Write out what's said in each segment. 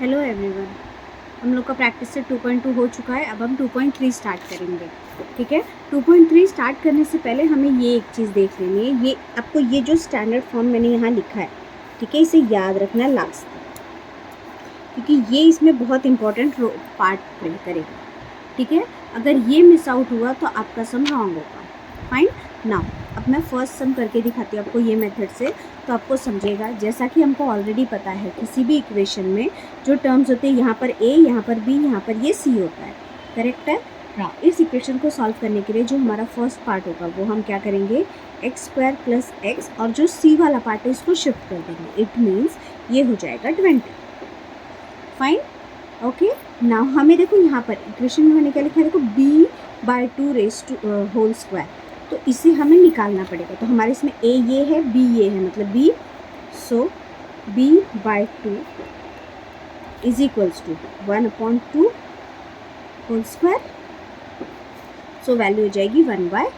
Hello everyone. हम लोग का प्रैक्टिस से 2.2 हो चुका है। अब हम 2.3 स्टार्ट करेंगे। ठीक है, 2.3 स्टार्ट करने से पहले हमें ये एक चीज़ देख लेनी है। ये आपको ये जो स्टैंडर्ड फॉर्म मैंने यहाँ लिखा है, ठीक है, इसे याद रखना लास्ट तक, क्योंकि ये इसमें बहुत इंपॉर्टेंट पार्ट प्ले करेगा। ठीक है, अगर ये मिस आउट हुआ तो आपका सम रॉन्ग होगा। फाइन। नाउ अब मैं फर्स्ट सम करके दिखाती हूँ आपको ये मेथड से, तो आपको समझेगा। जैसा कि हमको ऑलरेडी पता है, किसी भी इक्वेशन में जो टर्म्स होते हैं, यहाँ पर ए, यहाँ पर बी, यहाँ पर ये सी होता है। करेक्ट है। हाँ, इस इक्वेशन को सॉल्व करने के लिए जो हमारा फर्स्ट पार्ट होगा वो हम क्या करेंगे, एक्स स्क्वायर प्लस एक्स, और जो सी वाला पार्ट है इसको शिफ्ट कर देंगे। इट मीन्स ये हो जाएगा 20। फाइन। ओके, नाउ हमें देखो यहाँ पर इक्वेशन में मैंने क्या लिखा है, देखो b/2 raise to whole square, तो इसे हमें निकालना पड़ेगा। तो हमारे इसमें a ये है, b ये है, मतलब b, so b/2 is equals to 1/2 whole square, so value हो जाएगी 1/4।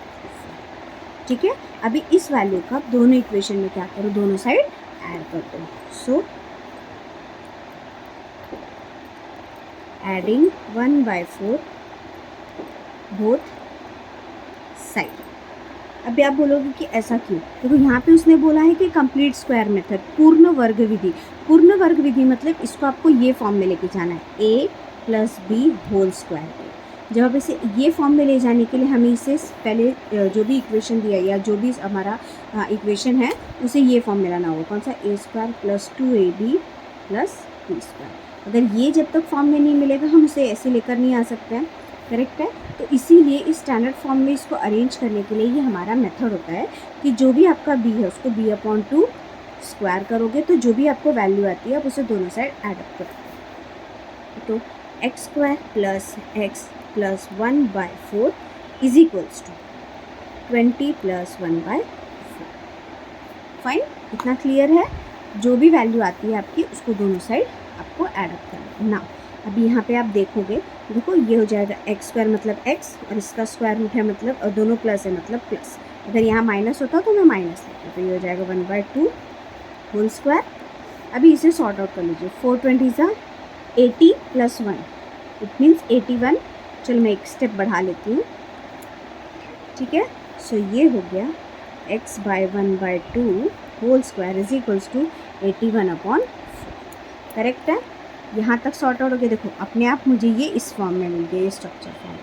ठीक है, अभी इस वैल्यू का दोनों इक्वेशन में क्या करो, दोनों साइड ऐड कर दो। सो adding 1/4 both साइड। अभी आप बोलोगे कि ऐसा क्यों, देखो यहाँ पे उसने बोला है कि कंप्लीट स्क्वायर मेथड, पूर्ण वर्ग विधि। पूर्ण वर्ग विधि मतलब इसको आपको ये फॉर्म में लेके जाना है, a + b होल स्क्वायर। जब आप इसे ये फॉर्म में ले जाने के लिए हमें इसे पहले जो भी इक्वेशन दिया या जो भी हमारा इक्वेशन है उसे ये फॉर्म में लाना होगा। कौन सा, a² + 2ab + b²। अगर ये जब तक फॉर्म में नहीं मिलेगा हम उसे ऐसे लेकर नहीं आ सकते हैं। करेक्ट है। तो इसीलिए इस स्टैंडर्ड फॉर्म में इसको अरेंज करने के लिए ये हमारा मेथड होता है कि जो भी आपका b है उसको b/2 स्क्वायर करोगे, तो जो भी आपको वैल्यू आती है आप उसे दोनों साइड ऐड अप करोगे। तो x² + x + 1/4 is equals to 20 + 1/4। Fine, इतना क्लियर है। जो भी वैल्यू आती है आपकी उसको दोनों साइड आपको ऐड अप करना है ना। अभी यहाँ पे आप देखोगे, देखो ये हो जाएगा x² मतलब x, और इसका स्क्वायर रूट है मतलब, और दोनों प्लस है मतलब प्लस। अगर यहाँ माइनस होता तो मैं माइनस लेती, तो ये हो जाएगा 1/2 होल स्क्वायर। अभी इसे सॉर्ट आउट कर लीजिए। 420 80 + 1, इट मीन्स 81। चलो मैं एक स्टेप बढ़ा लेती हूँ। ठीक है, सो ये हो गया x/1/2 whole square is equals to 81/4। Correct है। यहाँ तक सॉर्ट आउट हो गया। देखो अपने आप मुझे ये इस फॉर्म में मिल गया, ये स्ट्रक्चर फॉर्म।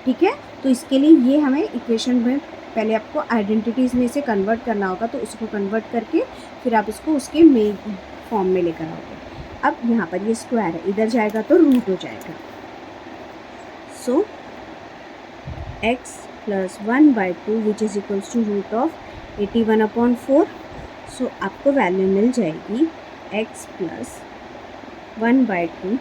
ठीक है, तो इसके लिए ये हमें इक्वेशन में पहले आपको आइडेंटिटीज़ में से कन्वर्ट करना होगा, तो उसको कन्वर्ट करके फिर आप इसको उसके मेन फॉर्म में लेकर आओगे। अब यहाँ पर ये स्क्वायर है, इधर जाएगा तो रूट हो जाएगा। So x + 1/2 which is equals to root of 81/4। So आपको वैल्यू मिल जाएगी x + 1/2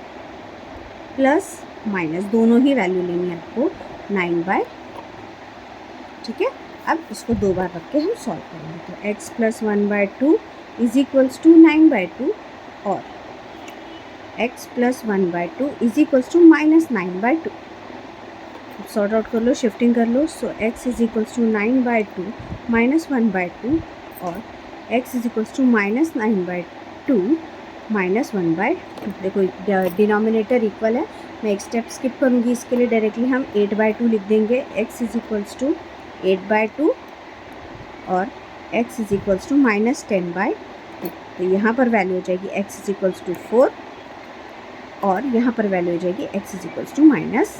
प्लस माइनस, दोनों ही वैल्यू लेनी है आपको, 9/। ठीक है, अब इसको दो बार रख के हम सॉल्व करेंगे। तो x + 1/2 इज इक्वल्स टू 9/2, और x + 1/2 is equals to -9/2। Sort out कर लो, शिफ्टिंग कर लो। So x is equals to 9/2 -1/2, और x इज इक्वल्स टू -9/2 -1/2। देखो डिनोमिनेटर इक्वल है। मैं एक स्टेप स्किप करूँगी, इसके लिए डायरेक्टली हम 8/2 लिख देंगे। x इज इक्वल्स टू 8/2 और x इज इक्वल्स टू -10/2। तो यहाँ पर वैल्यू हो जाएगी x इज इक्वल्स टू 4, और यहाँ पर वैल्यू हो जाएगी x इज इक्वल्स टू -5।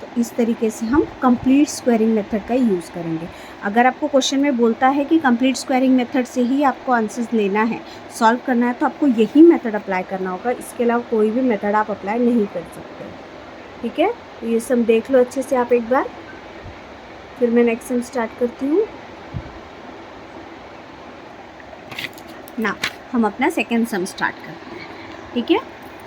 तो इस तरीके से हम कंप्लीट स्क्वायरिंग मेथड का यूज़ करेंगे। अगर आपको क्वेश्चन में बोलता है कि कंप्लीट स्क्वायरिंग मेथड से ही आपको आंसर्स लेना है, सॉल्व करना है, तो आपको यही मेथड अप्लाई करना होगा। इसके अलावा कोई भी मेथड आप अप्लाई नहीं कर सकते। ठीक है, तो ये सम देख लो अच्छे से आप एक बार, फिर मैं नेक्स्ट सम स्टार्ट करती हूँ ना। हम अपना सेकेंड सम स्टार्ट करते हैं। ठीक है,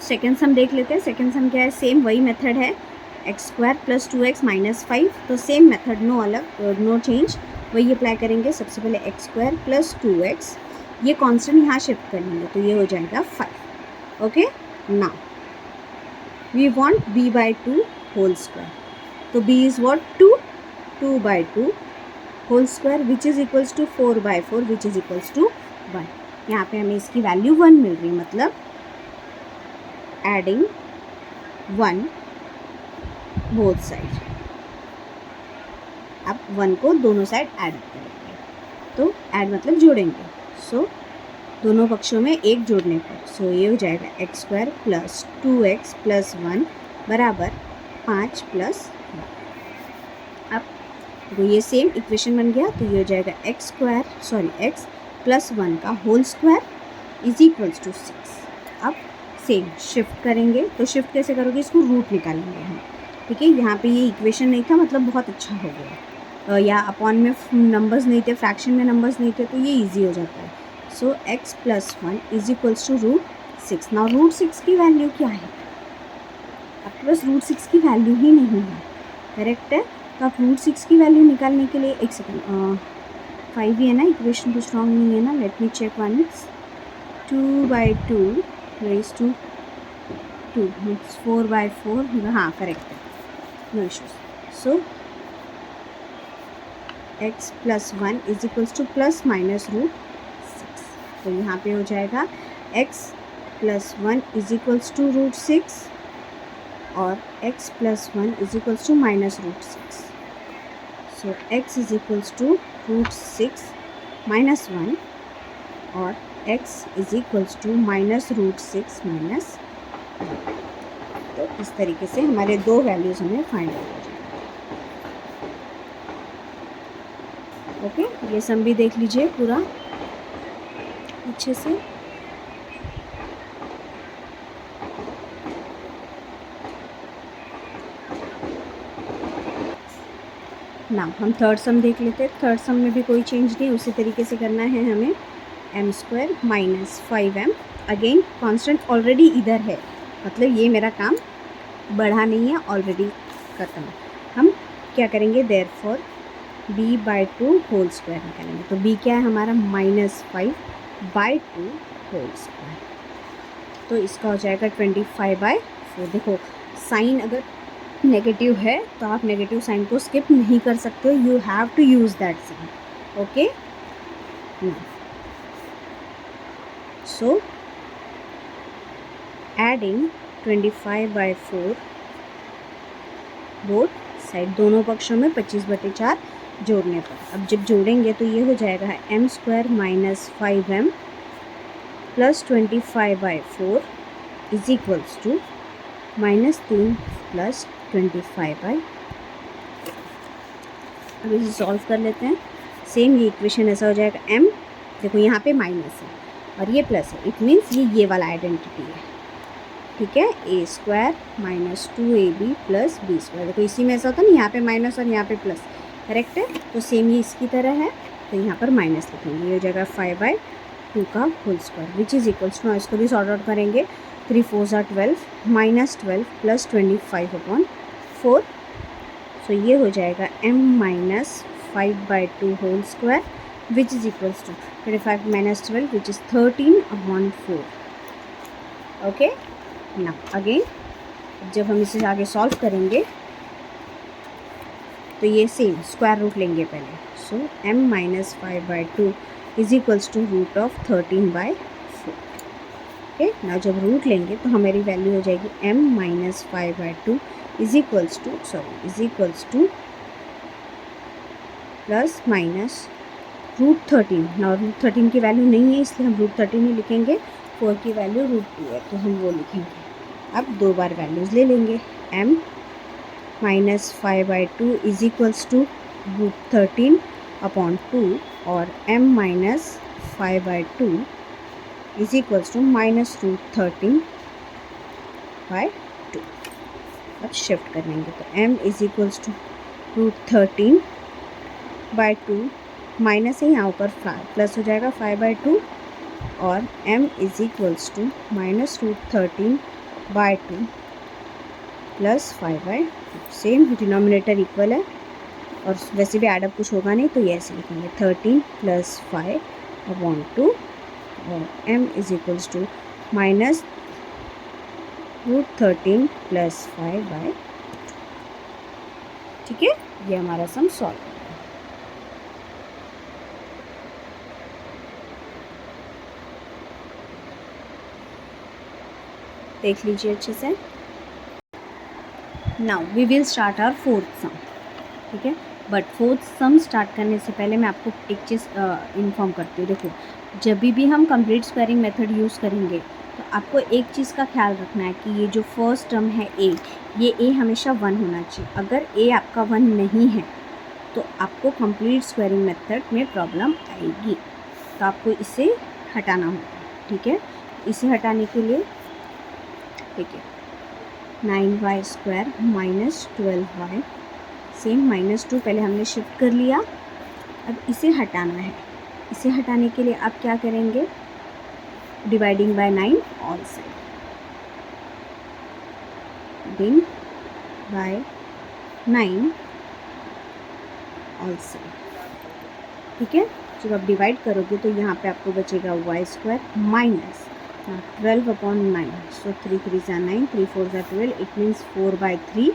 सेकेंड सम देख लेते हैं। सेकेंड सम क्या है, सेम वही मेथड है, x² + 2x - 5। तो सेम मेथड, नो अलग, नो चेंज, वही अप्लाई करेंगे। सबसे पहले x² + 2x, ये कांस्टेंट यहाँ शिफ्ट कर लेंगे, तो ये हो जाएगा 5। Okay, now we want b/2 whole square. तो b is what, 2/2 whole square which is equals to 4/4 which is equals to 1। यहाँ पे हमें इसकी वैल्यू 1 मिल रही है, मतलब एडिंग 1 बोथ साइड। अब 1 को दोनों साइड ऐड करेंगे, तो ऐड मतलब जोड़ेंगे। सो दोनों पक्षों में एक जोड़ने पर सो ये हो जाएगा x square plus 2x plus 1 बराबर 5 प्लस 1। अब तो ये सेम इक्वेशन बन गया, तो ये हो जाएगा एक्स प्लस 1 का whole square is equals to 6। अब सेम शिफ्ट करेंगे, तो शिफ्ट कैसे करोगे, इसको रूट निकालेंगे हम। ठीक है, यहाँ पे ये इक्वेशन नहीं था, मतलब बहुत अच्छा हो गया। या अपॉन में नंबर्स नहीं थे, फ्रैक्शन में नंबर्स नहीं थे, तो ये इजी हो जाता है। So x plus 1 is equals to √6। Now √6 की वैल्यू क्या है, आपके पास √6 की वैल्यू ही नहीं है, करेक्ट है। तो आप √6 की वैल्यू निकालने के लिए एक सेकेंड 5 ही है ना, इक्वेशन तो स्ट्रॉन्ग नहीं है ना, let me check once. 2/2 raise to 2 means 4/4, हाँ करेक्ट है, no issues. So x plus 1 is equals to plus minus √6। तो यहाँ पे हो जाएगा x plus 1 is equals to √6 और x plus 1 is equals to minus √6। So x is equals to √6 minus 1 और x is equals to minus √6 minus 1। तो इस तरीके से हमारे दो वैल्यूज़ हमें फाइंड आउट हो जाएंगे। ओके, ये सम भी देख लीजिए पूरा अच्छे से। ना हम थर्ड सम देख लेते हैं। थर्ड सम में भी कोई चेंज नहीं, उसी तरीके से करना है हमें। m² minus 5m, again constant already इधर है, मतलब ये मेरा काम बढ़ा नहीं है, ऑलरेडी खत्म। हम क्या करेंगे, देयरफॉर b/2 होल स्क्वायर निकालेंगे। तो b क्या है हमारा, -5/2 होल स्क्वायर। तो इसका हो जाएगा 25/4। देखो साइन अगर नेगेटिव है तो आप नेगेटिव साइन को स्किप नहीं कर सकते हो, you have to use that sign. Okay, so adding 25/4 both side, दोनों पक्षों में 25/4 जोड़ने पर। अब जब जोड़ेंगे तो ये हो जाएगा m² minus 5m plus 25/4 is equals to -3 plus 25/4। अब इसे सॉल्व कर लेते हैं। सेम ये इक्वेशन ऐसा हो जाएगा m, देखो यहाँ पे माइनस है और ये प्लस है, इट मीन्स ये वाला आइडेंटिटी है। ठीक है, a² minus 2ab plus b²। देखो इसी में ऐसा होता है ना, यहाँ पे माइनस और यहाँ पे प्लस, करेक्ट है। तो सेम ये इसकी तरह है, तो यहाँ पर माइनस लिखेंगे, ये हो जाएगा 5/2 का whole square which is equals to, इसको भी सॉर्ट आउट करेंगे, 3 4 are 12 माइनस 12 प्लस 25/4। सो ये हो जाएगा m minus 5/2 whole square which is equals to 25 minus 12 which is 13/4। Okay, ना अगेन जब हम इसे आगे सॉल्व करेंगे तो ये सेम स्क्वायर रूट लेंगे पहले। So m minus 5/2 is equals to √13/4। Okay, ना जब रूट लेंगे तो हमारी वैल्यू हो जाएगी m minus 5/2 is equals to plus minus √13। ना √13 की वैल्यू नहीं है, इसलिए हम √13 ही लिखेंगे। 4 की वैल्यू √2 है, तो हम वो लिखेंगे। अब दो बार वैल्यूज़ ले लेंगे, m minus 5/2 is equals to √13/2 और m minus 5/2 is equals to minus √13/2। अब शिफ्ट करेंगे तो m is equals to √13/2 minus है, यहाँ ऊपर प्लस हो जाएगा 5/2 और m is equals to minus √13/2 plus 5/2। Same denominator equal है और वैसे भी एडअप कुछ होगा नहीं, तो ये ऐसे लिखेंगे 13 प्लस 5/2 और m is equals to minus √13 plus 5/2। ठीक है, ये हमारा सम सॉल्व है। देख लीजिए अच्छे से। Now we will start our fourth sum, ठीक है। बट फोर्थ सम स्टार्ट करने से पहले मैं आपको एक चीज़ इन्फॉर्म करती हूँ। देखो, जब भी हम कंप्लीट स्क्वायरिंग मेथड यूज़ करेंगे तो आपको एक चीज़ का ख्याल रखना है कि ये जो फर्स्ट टर्म है ए, ये ए हमेशा 1 होना चाहिए। अगर ए आपका 1 नहीं है तो आपको कंप्लीट स्क्वायरिंग मेथड में प्रॉब्लम आएगी, तो आपको इसे हटाना होगा, ठीक है। इसे हटाने के लिए, ठीक है, 9y² माइनस 12y, सेम -2 पहले हमने शिफ्ट कर लिया। अब इसे हटाना है। इसे हटाने के लिए आप क्या करेंगे, dividing by 9 all side, dividing by 9 all side, ठीक है। जब आप डिवाइड करोगे तो यहाँ पे आपको बचेगा y² माइनस 12/9, सो 3 3 ज़ा 9, 3 4 ज़ा 12, it means 4/3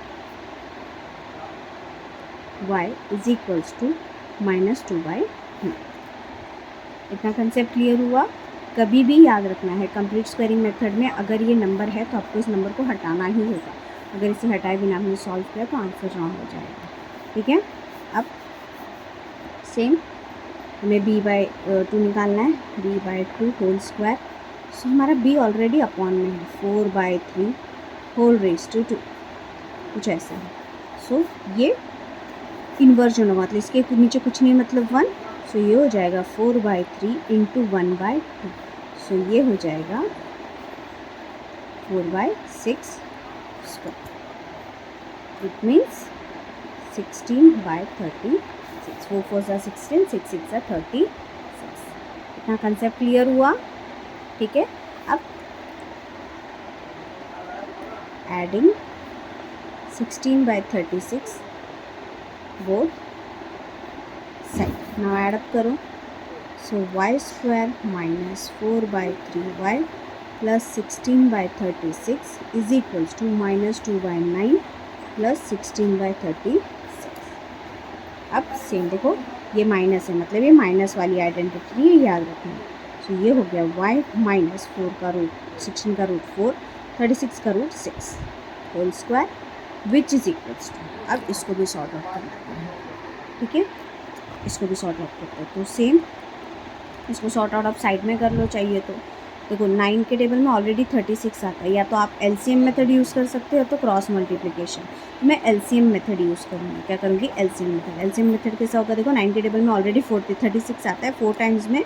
y is equals to -2/9। इतना कंसेप्ट क्लियर हुआ। कभी भी याद रखना है कंप्लीट स्क्वायरिंग मेथड में अगर ये नंबर है तो आपको इस नंबर को हटाना ही होगा। अगर इसे हटाए बिना हमने सॉल्व किया तो आंसर रॉन्ग हो जाएगा, ठीक है। अब सेम हमें b/2 निकालना है, b/2 होल स्क्वायर। सो हमारा b ऑलरेडी अपॉन में है, 4/3 होल रेज टू 2, कुछ ऐसा है। सो ये इन्वर्जन होगा, मतलब इसके नीचे कुछ नहीं, मतलब 1। सो ये हो जाएगा 4/3 इंटू 1/2, सो ये हो जाएगा 4/6 स्क्वायर, इट मीन्स 16/36। 4 4 ज़ा 16, 6 6 ज़ा 36। इतना कंसेप्ट क्लियर हुआ, ठीक है। अब adding 16/36 both side, now add up करो। So y² minus 4/3y plus 16/36 is equals to -2/9 plus 16/36। अब सेम देखो, ये माइनस है, मतलब ये माइनस वाली आइडेंटिटी है, याद रखना। सो ये हो गया y माइनस 4 का रूट 16 का रूट 4, 36 का root 6 whole square which is equals to, अब इसको भी सॉर्ट आउट करना है, ठीक है। इसको भी सॉर्ट आउट करते हैं, तो सेम इसको सॉर्ट आउट आप साइड में कर लो चाहिए तो। देखो 9 के टेबल में ऑलरेडी 36 आता है, या तो आप एलसीएम मेथड यूज़ कर सकते हो तो क्रॉस मल्टीप्लिकेशन। मैं एलसीएम मेथड यूज़ करूँगी, क्या करूँगी, एलसीएम मेथड। एलसीएम मेथड कैसा होगा, देखो 9 के टेबल में ऑलरेडी 36 आता है 4 टाइम्स में,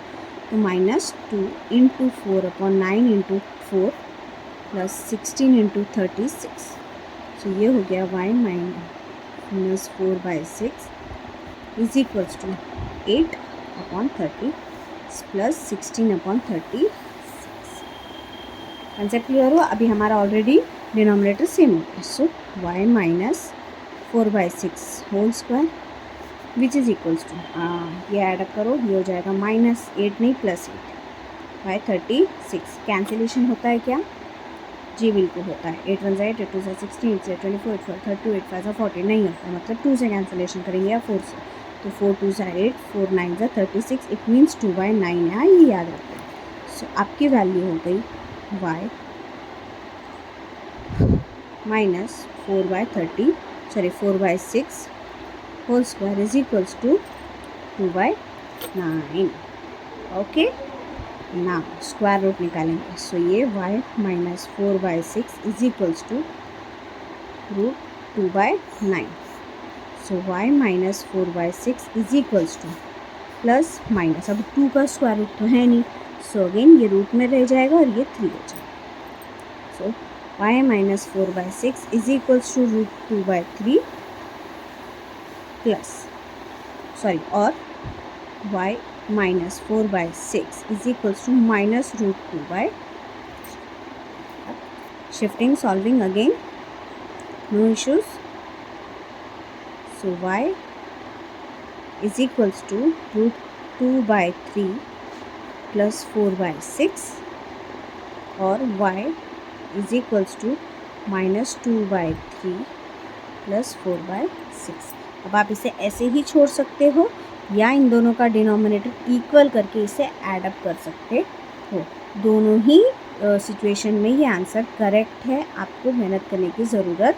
तो -2 into 4/9 into 4 plus 16 into 36। So ये हो गया y minus 4/6 is equals to 8/30 plus 16/36। Concept clear हुआ। अभी हमारा ऑलरेडी डिनोमिनेटर सेम हो गया। So y minus 4/6 whole square which is equals to, ये ऐडअप करो, ये हो जाएगा -8 नहीं +8/36। कैंसिलेशन होता है क्या, जी बिल्कुल होता है। 8 1 8, 8 2 16, 8 24, 8 4 32, 8 5 40 नहीं होता, मतलब 2 से कैंसिलेशन करेंगे या 4 से, तो 4 2 8, 4 9 36, इट मीन्स 2/9 है, ये याद रखते हैं। सो आपकी वैल्यू हो गई y minus 4/6 whole square is equals to 2/9। Okay, ना स्क्वायर रूट निकालेंगे। सो ये y minus 4/6 is equals to root 2/9। So y minus 4/6 is equals to plus minus, अब 2 का स्क्वायर रूट तो है नहीं, सो अगेन ये रूट में रह जाएगा और ये 3 हो जाएगा। So y minus 4/6 is equals to root 2/3 plus sorry, और y minus 4/6 is equals to minus root 2/, shifting solving again, no issues. So y is equals to root 2/3 plus 4/6 और y is equals to minus 2/3 plus 4/6। अब आप इसे ऐसे ही छोड़ सकते हो या इन दोनों का डिनोमिनेटर इक्वल करके इसे ऐड अप कर सकते हो। दोनों ही सिचुएशन में ये आंसर करेक्ट है, आपको मेहनत करने की ज़रूरत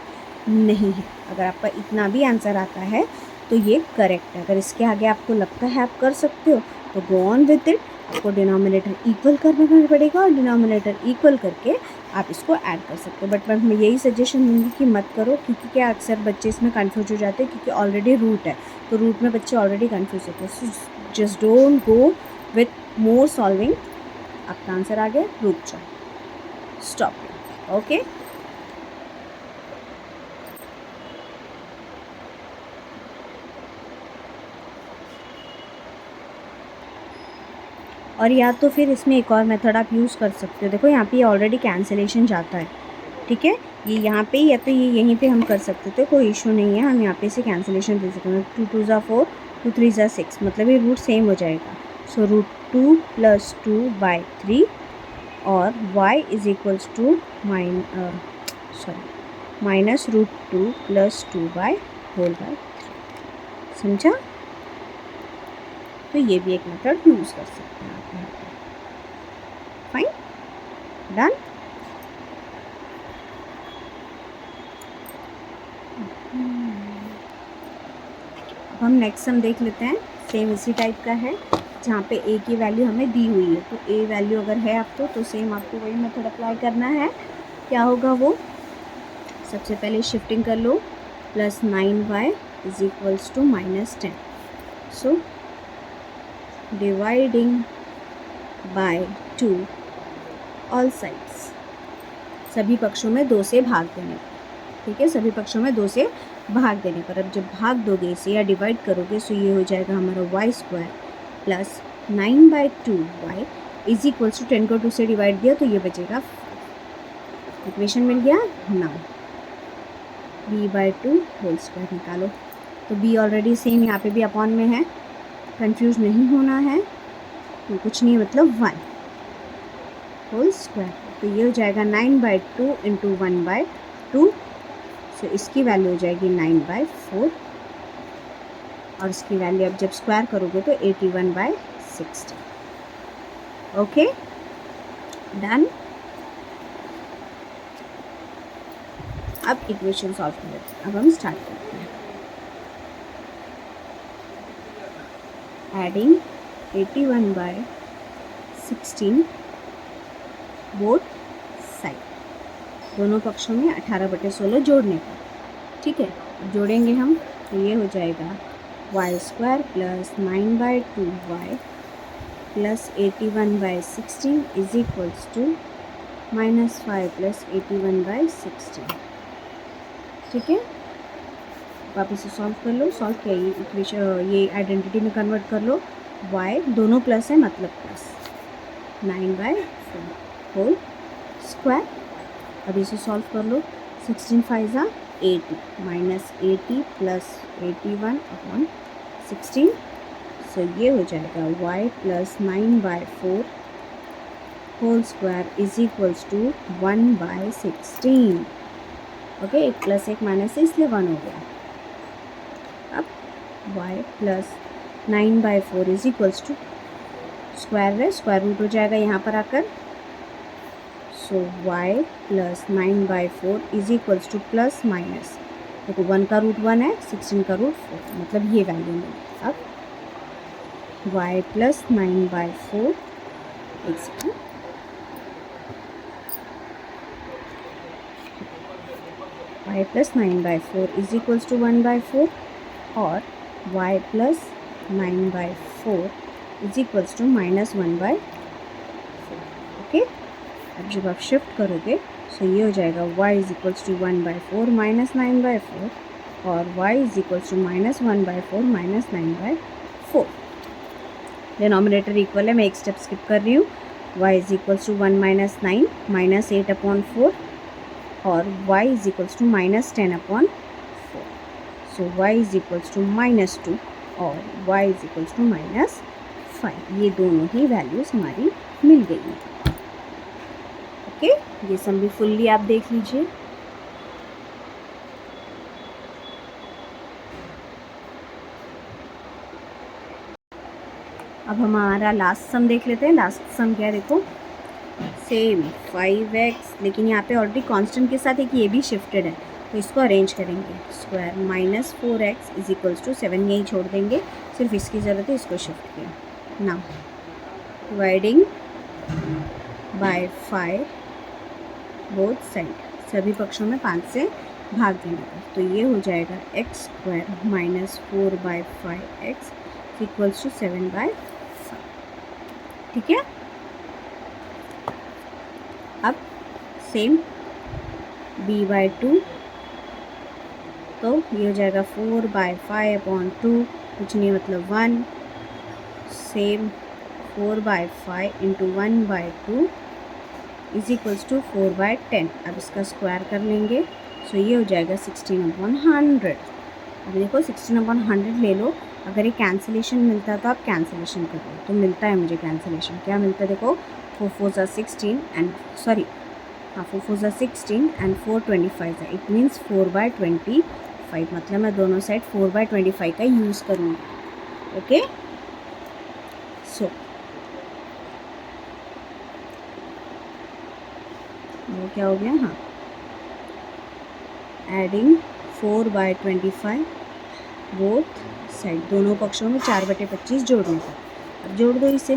नहीं है। अगर आपका इतना भी आंसर आता है तो ये करेक्ट है। अगर इसके आगे आपको लगता है आप कर सकते हो तो गो ऑन विद इट। आपको डिनोमिनेटर इक्वल करना पड़ेगा और डिनोमिनेटर इक्वल करके आप इसको ऐड कर सकते हो। बट मैं यही सजेशन दूंगी कि मत करो, क्योंकि क्या अक्सर बच्चे इसमें कंफ्यूज हो जाते हैं, क्योंकि ऑलरेडी रूट है तो रूट में बच्चे ऑलरेडी कंफ्यूज होते हैं। So just don't go with more solving. आपका आंसर आ गया, रुक जाओ, स्टॉप। ओके, और या तो फिर इसमें एक और मेथड आप यूज़ कर सकते हो। देखो यहाँ पे ऑलरेडी कैंसिलेशन जाता है, ठीक है, ये यहाँ पे या तो ये यहीं पे हम कर सकते थे, कोई इशू नहीं है, हम यहाँ पे से कैंसिलेशन दे सकते हैं। 2 2 ज़ा 4, 2 3 ज़ा 6, मतलब ये रूट सेम हो जाएगा। सो √2 + 2/3 और y is equals to minus √2 + 2/3। समझा? तो ये भी एक मेथड यूज़ कर सकते हैं आप यहाँ पे। Fine, done. अब हम नेक्स्ट सम देख लेते हैं, सेम इसी टाइप का है, जहाँ पे a की वैल्यू हमें दी हुई है। तो a वैल्यू अगर है आपको तो सेम आपको वही मेथड अप्लाई करना है। क्या होगा वो, सबसे पहले शिफ्टिंग कर लो, +9y is equals to -10। So dividing by 2 all sides, सभी पक्षों में 2 से भाग देने पर, ठीक है, सभी पक्षों में 2 से भाग देने पर। अब जब भाग दोगे इसे या डिवाइड करोगे तो ये हो जाएगा हमारा y² + 9/2y is equals to 10 को 2 से डिवाइड दिया तो ये बचेगा। इक्वेशन मिल गया। नाउ b/2 होल स्क्वायर निकालो। तो b ऑलरेडी सेम यहाँ पे भी अपॉन में है, कंफ्यूज नहीं होना है, तो कुछ नहीं मतलब 1 होल स्क्वायर। तो ये हो जाएगा 9/2 × 1/2। सो इसकी वैल्यू हो जाएगी 9/4 और इसकी वैल्यू अब जब स्क्वायर करोगे तो 81/60। Okay, done. अब इक्वेशन सॉल्व कर लेते हैं। अब हम स्टार्ट करते हैं। एडिंग 81/16 बोथ साइड, दोनों पक्षों में 18/16 जोड़ने का, ठीक है। जोड़ेंगे हम तो ये हो जाएगा y² + 9/2y + 81/16 is equals to -5 + 81/16, ठीक है। आप इसे सॉल्व कर लो, सॉल्व किया ये इक्वेशन, ये आइडेंटिटी में कन्वर्ट कर लो। y दोनों प्लस है मतलब प्लस 9/4 होल स्क्वायर। अब इसे सॉल्व कर लो, 16 5 ज़ा 80 -80 + 81/16। सो ये हो जाएगा y + 9/4 whole square is equals to 1/16। Okay, एक प्लस एक माइनस है इसलिए 1 हो गया। अब y + 9/4 is equals to square है, स्क्वायर रूट हो जाएगा यहाँ पर आकर। So y + 9/4 is equals to plus minus, देखो 1 का रूट 1 है, 16 का रूट 4, मतलब ये वैल्यू मिली। अब y + 9/4 y + 9/4 is equals to 1/4 और y + 9/4 is equals to -1/4। Okay, अब जब आप शिफ्ट करोगे तो ये हो जाएगा y इज इक्वल्स टू 1/4 -9/4 और y is equals to -1/4 -9/4। Denominator equal है, मैं एक स्टेप स्किप कर रही हूँ। y इज इक्वल्स टू 1 - 9 -8/4 और y is equals to -10/4। So y is equals to -2 और y इज इक्वल्स टू -5। ये दोनों ही वैल्यूज़ हमारी मिल गई हैं। ओके, ये सम भी फुल्ली आप देख लीजिए। अब हमारा लास्ट सम देख लेते हैं। लास्ट सम क्या है, देखो सेम 5x, लेकिन यहाँ पे ऑलरेडी कांस्टेंट के साथ एक ये भी शिफ्टेड है, तो इसको अरेंज करेंगे। Square minus 4x is equals to 7, यही छोड़ देंगे, सिर्फ इसकी ज़रूरत है, इसको शिफ्ट किया। Now dividing by 5 both side, सभी पक्षों में 5 से भाग देने का, तो ये हो जाएगा x square minus 4/5x equals to 7/5। ठीक है, अब सेम b/2, तो ये हो जाएगा 4/5/2, कुछ नहीं मतलब 1, same 4/5 into 1/2 is equals to 4/10। अब इसका स्क्वायर कर लेंगे, सो ये हो जाएगा 16/100। अब देखो 16/100 ले लो, अगर ये कैंसिलेशन मिलता तो आप कैंसिलेशन कर लो, तो मिलता है मुझे कैंसिलेशन, क्या मिलता है देखो, 4 4 are 16 एंड सॉरी हाँ 4 4 are 16 एंड 4 25 है, इट मीन्स 4/25, मतलब मैं दोनों साइड 4/25 का यूज़ करूँगी। ओके, सो वो क्या हो गया, हाँ एडिंग 4/25 बोथ साइड, दोनों पक्षों में 4/25 जोड़ने का। अब जोड़ दो इसे,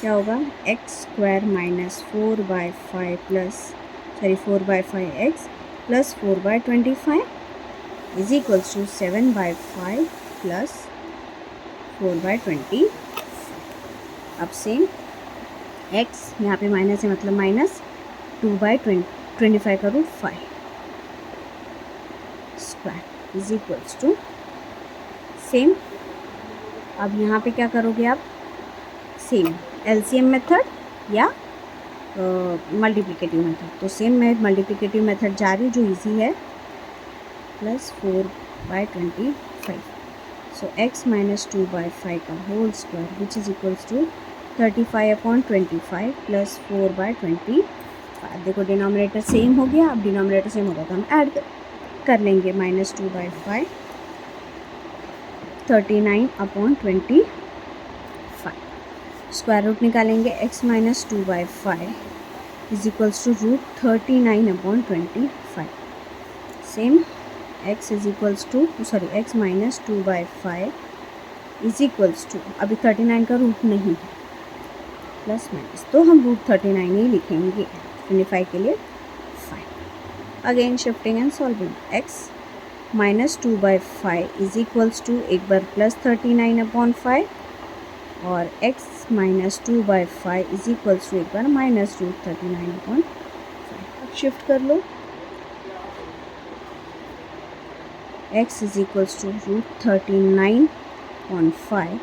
क्या होगा, x square minus 4/5 4/5x plus 4/25 is equals to 7/5 plus 4/20। अब सेम x यहाँ पे माइनस है, मतलब माइनस 2/25 का root 5 square is equals to same. अब यहाँ पे क्या करोगे आप, सेम एलसीएम मेथड या मल्टीप्लिकेटिव मेथड, तो सेम मैं मल्टीप्लिकेटिव मेथड जा रही हूँ जो इजी है, प्लस 4/25, सो x माइनस 2/5 का whole square which is equals to 35/25 plus 4/25। देखो डिनोमिनेटर सेम हो गया, अब डिनोमिनेटर सेम होगा तो हम ऐड कर लेंगे, माइनस 2/5 39/25, स्क्वायर रूट निकालेंगे, x minus 2/5 is equals to root 39/25। Same x is equals to x minus 2/5 is equals to, अभी 39 का रूट नहीं है, प्लस माइनस, तो हम रूट 39 ही लिखेंगे 25 के लिए। Fine, again shifting and solving, x minus 2/5 is equals to एक बार प्लस 39/5 और x minus 2/5 is equals to एक बार माइनस रूट 39/5। अब शिफ्ट कर लो, x is equals to root 39/5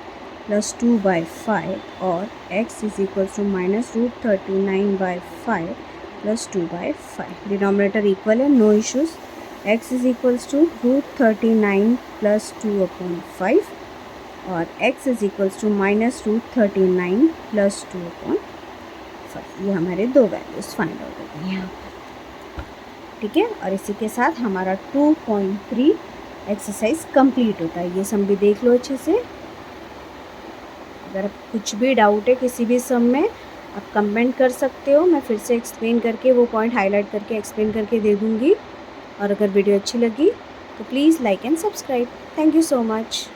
plus 2/5 और x is equals to minus root 39/5 plus 2/5। Denominator equal है, no issues. x is equals to root 39 plus 2/5 और x is equals to minus root 39 plus 2/5। ये हमारे दो values find out हो गए यहाँ पर। ठीक है, और इसी के साथ हमारा 2.3 एक्सरसाइज कंप्लीट होता है। ये सम भी देख लो अच्छे से, अगर कुछ भी डाउट है किसी भी सम में आप कमेंट कर सकते हो, मैं फिर से एक्सप्लेन करके वो पॉइंट हाईलाइट करके एक्सप्लेन करके दे दूँगी। और अगर वीडियो अच्छी लगी तो please like and subscribe. Thank you so much.